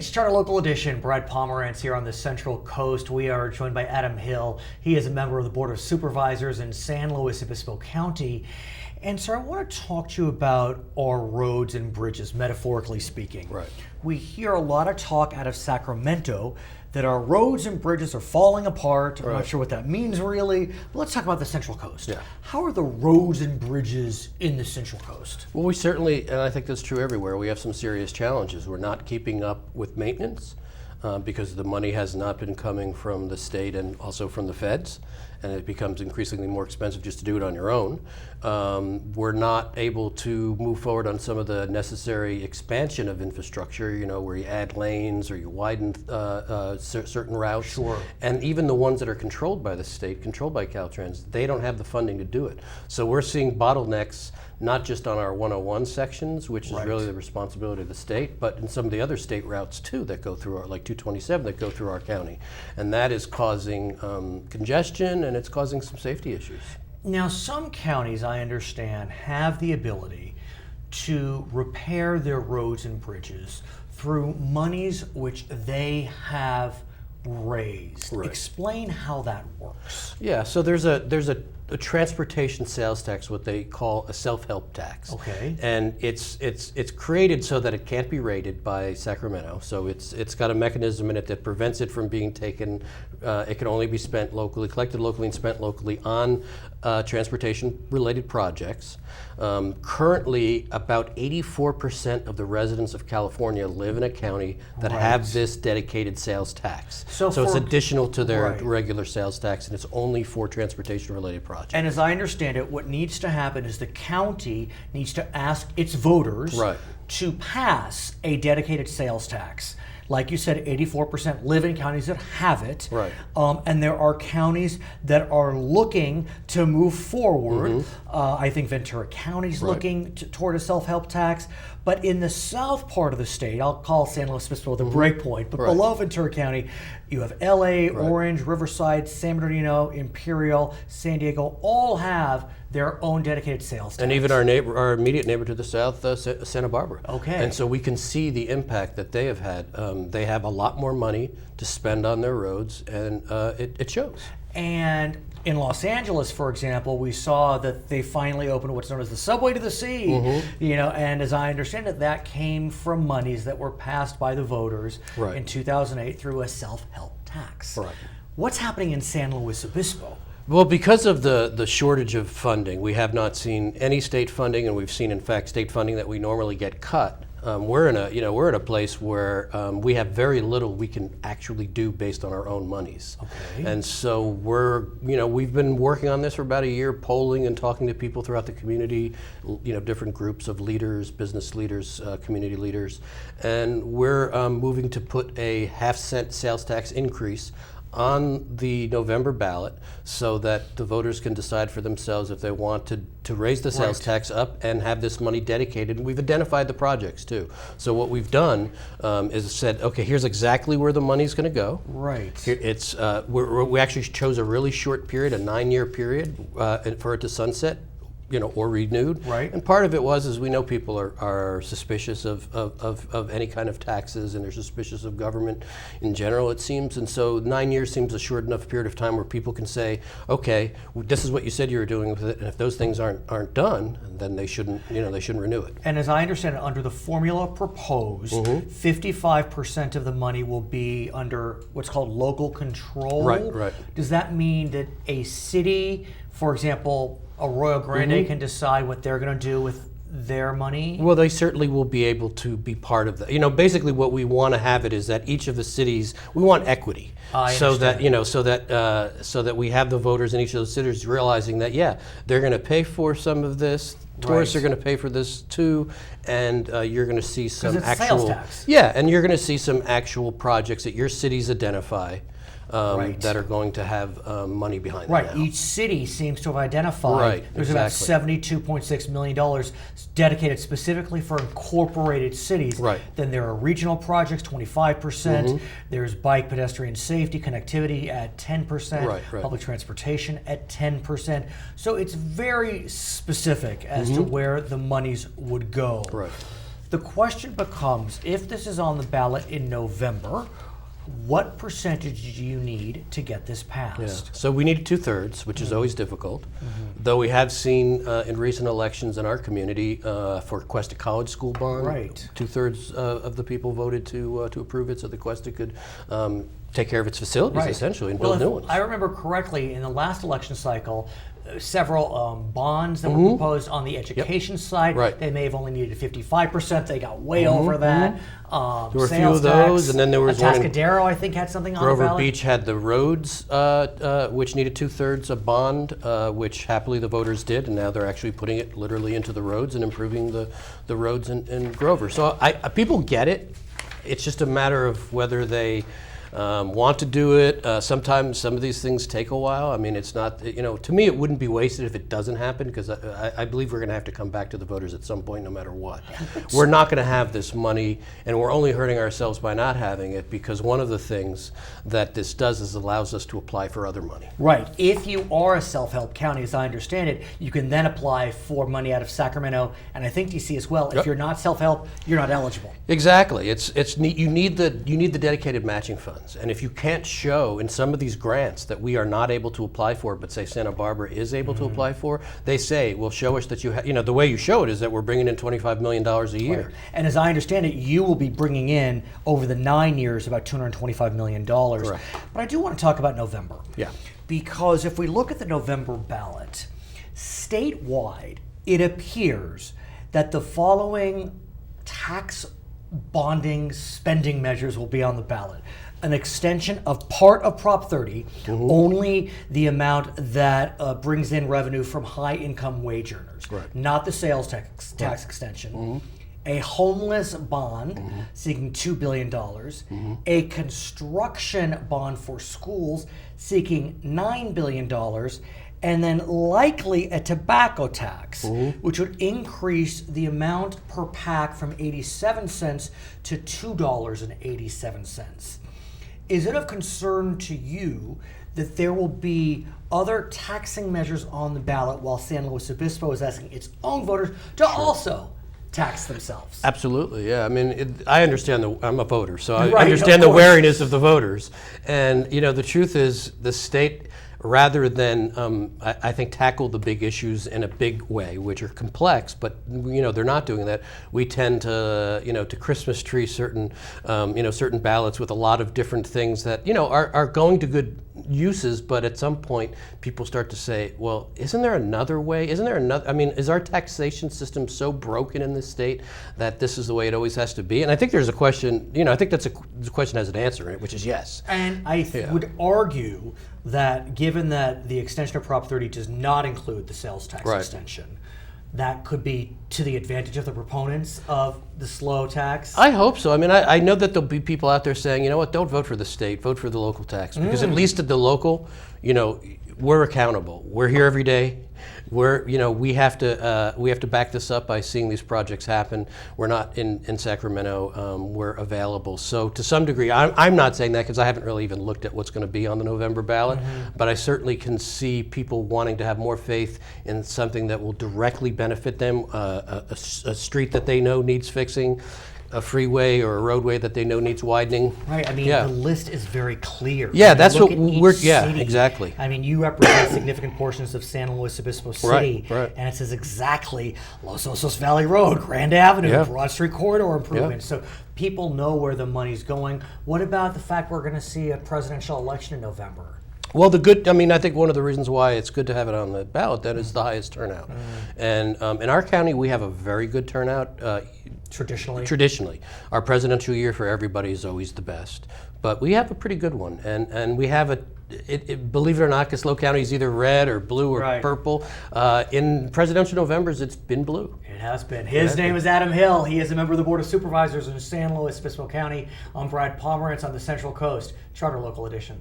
It's Charter Local Edition. Brad Pomerance here on the Central Coast. We are joined by Adam Hill. He is a member of the Board of Supervisors in San Luis Obispo County. And sir, I want to talk to you about our roads and bridges, metaphorically speaking. Right. We hear a lot of talk out of Sacramento that our roads and bridges are falling apart. I'm not sure what that means really, but let's talk about the Central Coast. Yeah. How are the roads and bridges in the Central Coast? Well, we certainly, and I think that's true everywhere, we have some serious challenges. We're not keeping up with maintenance because the money has not been coming from the state and also from the feds, and it becomes increasingly more expensive just to do it on your own. We're not able to move forward on some of the necessary expansion of infrastructure, you know, where you add lanes or you widen certain routes. Sure. And even the ones that are controlled by the state, controlled by Caltrans, they don't have the funding to do it. So we're seeing bottlenecks not just on our 101 sections, which is really the responsibility of the state, but in some of the other state routes too that go through our, like 227 that go through our county. And that is causing congestion, and it's causing some safety issues. Now, some counties, I understand, have the ability to repair their roads and bridges through monies which they have raised. Right. Explain how that works. Yeah, so there's a transportation sales tax, what they call a self-help tax. Okay. And it's created so that it can't be rated by Sacramento. So it's got a mechanism in it that prevents it from being taken. It can only be spent locally, collected locally and spent locally on transportation-related projects. Currently, about 84% of the residents of California live in a county that have this dedicated sales tax. So it's additional to their regular sales tax, and it's only for transportation-related projects. And as I understand it, what needs to happen is the county needs to ask its voters to pass a dedicated sales tax. Like you said, 84% live in counties that have it. Right. And there are counties that are looking to move forward. I think Ventura County's looking toward a self-help tax. But in the south part of the state, I'll call San Luis Obispo the breakpoint, but below Ventura County, you have LA, Orange, Riverside, San Bernardino, Imperial, San Diego, all have their own dedicated sales tax. And even our immediate neighbor to the south, Santa Barbara. Okay. And so we can see the impact that they have had. They have a lot more money to spend on their roads, and it shows. And in Los Angeles, for example, we saw that they finally opened what's known as the Subway to the Sea. You know, and as I understand it, that came from monies that were passed by the voters in 2008 through a self-help tax. Right. What's happening in San Luis Obispo? Well, because of the shortage of funding, we have not seen any state funding, and we've seen, in fact, state funding that we normally get cut. We're in a place where we have very little we can actually do based on our own monies. Okay. And so we've been working on this for about a year, polling and talking to people throughout the community, different groups of leaders, business leaders, community leaders, and we're moving to put a half-cent sales tax increase on the November ballot so that the voters can decide for themselves if they want to raise the sales tax up and have this money dedicated. And we've identified the projects too. So what we've done is said, okay, here's exactly where the money's going to go. Right. It's we actually chose a really short period, a 9-year period, for it to sunset. Or renewed. Right. And part of it is we know people are suspicious of any kind of taxes, and they're suspicious of government in general, it seems. And so 9 years seems a short enough period of time where people can say, okay, this is what you said you were doing with it, and if those things aren't done, then they shouldn't renew it. And as I understand it, under the formula proposed, 55% of the money will be under what's called local control. Right. Does that mean that a city, for example, Arroyo Grande can decide what they're going to do with their money? Well, they certainly will be able to be part of that. Basically what we want to have it is that each of the cities, we want equity. So that we have the voters in each of those cities realizing that, they're going to pay for some of this. Tourists are going to pay for this too, and you're going to see some sales tax. And you're going to see some actual projects that your cities identify that are going to have money behind them. Right. Each city seems to have identified there's about $72.6 million dedicated specifically for incorporated cities. Right. Then there are regional projects, 25%. There's bike, pedestrian safety, connectivity at 10%. Public transportation at 10%. So it's very specific as to where the monies would go. Right. The question becomes, if this is on the ballot in November, what percentage do you need to get this passed? So we need 2/3, which is always difficult. Though we have seen in recent elections in our community for Cuesta College School bond, Right. 2/3 of the people voted to approve it, so the Cuesta could take care of its facilities essentially and build new ones. I remember correctly, in the last election cycle, several bonds that were proposed on the education side. Right. They may have only needed 55%. They got way over that. There were a few of those, and then there was one in Atascadero, I think, had something on the Grover ballot. Beach had the roads, which needed 2/3 a bond, which happily the voters did, and now they're actually putting it literally into the roads and improving the roads in Grover. So people get it. It's just a matter of whether they want to do it. Sometimes some of these things take a while. I mean, it's not, to me, it wouldn't be wasted if it doesn't happen, because I believe we're going to have to come back to the voters at some point no matter what. We're not going to have this money, and we're only hurting ourselves by not having it, because one of the things that this does is allows us to apply for other money. Right. If you are a self-help county, as I understand it, you can then apply for money out of Sacramento and I think DC as well. If you're not self-help, you're not eligible. Exactly. It's neat. You need the dedicated matching funds. And if you can't show in some of these grants that we are not able to apply for, but say Santa Barbara is able to apply for, they say, well, show us that you have, the way you show it is that we're bringing in $25 million a year. Right. And as I understand it, you will be bringing in, over the 9 years, about $225 million. Correct. But I do want to talk about November. Yeah. Because if we look at the November ballot, statewide, it appears that the following tax bonding spending measures will be on the ballot. An extension of part of Prop 30, only the amount that brings in revenue from high income wage earners, not the sales tax extension. A homeless bond seeking $2 billion, a construction bond for schools seeking $9 billion, and then likely a tobacco tax, which would increase the amount per pack from 87 cents to $2.87. Is it of concern to you that there will be other taxing measures on the ballot while San Luis Obispo is asking its own voters to also tax themselves? Absolutely, yeah. I mean, I understand I'm a voter, so I Right, understand of the course. wariness of the voters. And, the truth is the state, rather than, I think, tackle the big issues in a big way, which are complex, but, they're not doing that. We tend to, to Christmas tree certain ballots with a lot of different things that, are going to good uses, but at some point people start to say, well, isn't there another way? Isn't there another, is our taxation system so broken in this state that this is the way it always has to be? And I think there's a question, I think the question has an answer in it, which is yes. And I would argue that given that the extension of Prop 30 does not include the sales tax extension, that could be to the advantage of the proponents of the slow tax? I hope so. I know that there'll be people out there saying, don't vote for the state, vote for the local tax. Because at least at the local, we're accountable. We're here every day. We have to back this up by seeing these projects happen. We're not in Sacramento. We're available. So to some degree, I'm not saying that because I haven't really even looked at what's going to be on the November ballot. But I certainly can see people wanting to have more faith in something that will directly benefit them. A street that they know needs fixing, a freeway or a roadway that they know needs widening. Right. The list is very clear. Yeah, that's what we're. Yeah, exactly. You represent significant portions of San Luis Obispo City, right. And it says exactly Los Osos Valley Road, Grand Avenue, Broad Street Corridor improvements. So people know where the money's going. What about the fact we're going to see a presidential election in November? Well, I think one of the reasons why it's good to have it on the ballot, that is the highest turnout. And in our county, we have a very good turnout. Traditionally. Our presidential year for everybody is always the best. But we have a pretty good one. And we have believe it or not, because Low County is either red or blue or purple. In presidential Novembers, it's been blue. It has been. His name is Adam Hill. He is a member of the Board of Supervisors in San Luis Obispo County. I'm Brad Pomerance on the Central Coast, Charter Local Edition.